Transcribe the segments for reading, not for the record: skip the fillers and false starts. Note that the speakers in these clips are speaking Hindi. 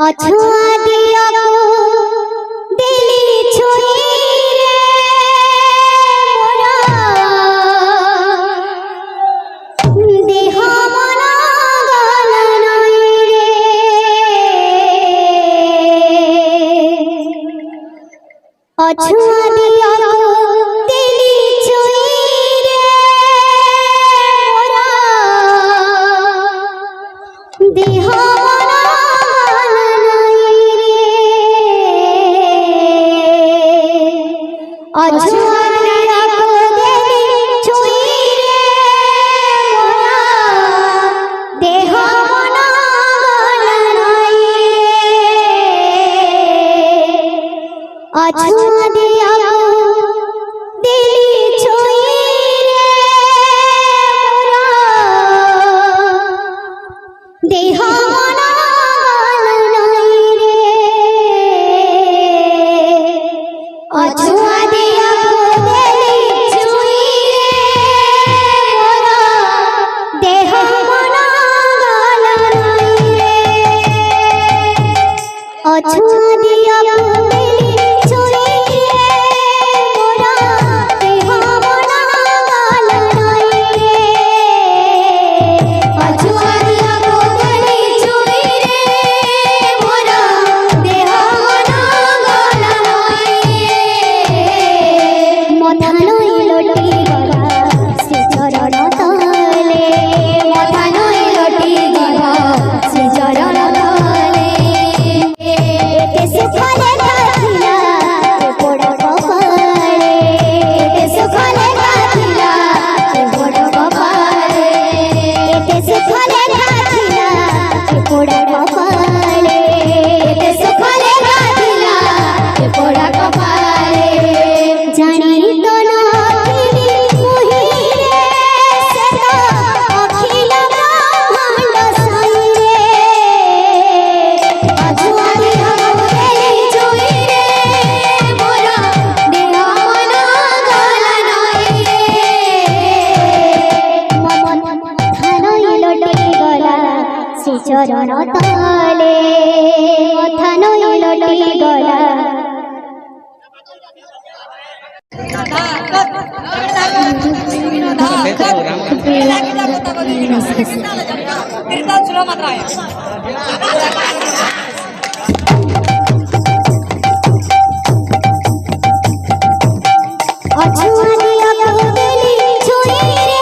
अछुआ दिया को दिली छुई रे मोरा देह मना गल नई रे अछुआ दिया को दिली छुई रे मोरा देह अछुआ दिया को दिली छुई रे मोरा देह मना गल नई रे अछुआ दिया को दिली छुई रे मोरा देह मना गल नई रे अछुआ अछुआ दिया को दिली छुई रे मोरा देह मना गल नई रे अछुआ दिया को दिली छुई रे मोरा देह मना गल नई रे मथा नई लोटी गला श्री चरण तले मथा नई लोटी गला श्री चरण सुखले गाथिला पोड़ा कपाळे सुखले गाथिला पोड़ा कपाळे सुखले गाथिला पोड़ा कपाळे सुखले गाथिला पोड़ा कपाळे जानी तो नाथिली मोही रे सदा अखिल ब्रह्मांड साई रे अछुआ दिया चरण तले मथा नई लोटी गला अछुआ दिया को दिली छुई रे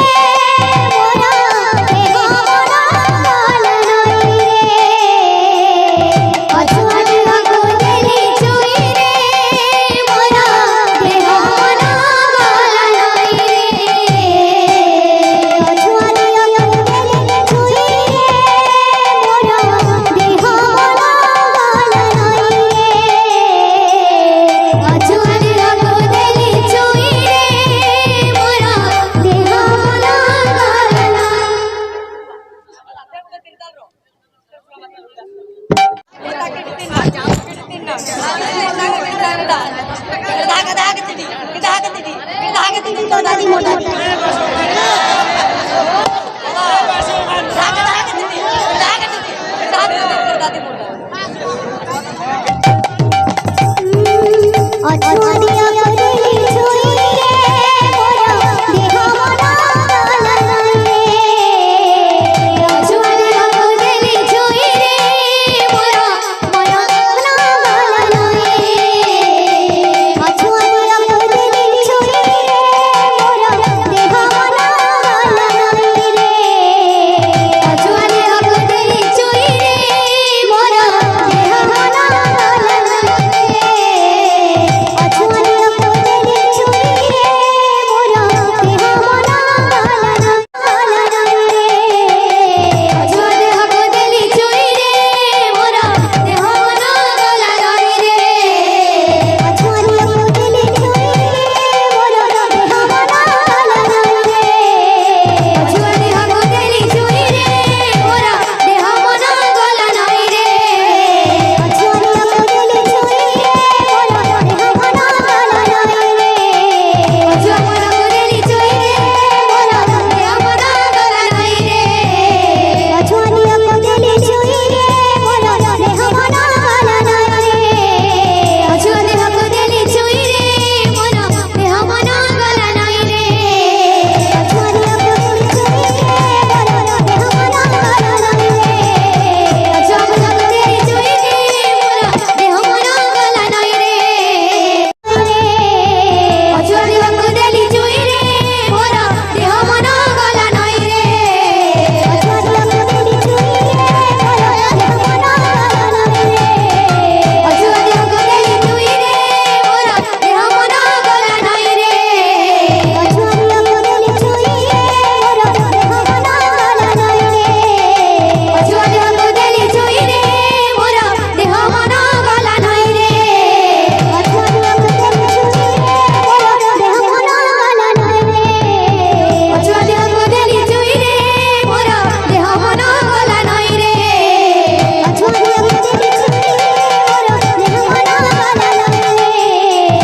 मोरा देह मना गल नई रे अछुआ दिया को दिली छुई रे मोरा देह मना गल नई रे अछुआ दिया को दिली छुई रे मोरा देह मना गल नई रे अछुआ दिया को दिली छुई दादी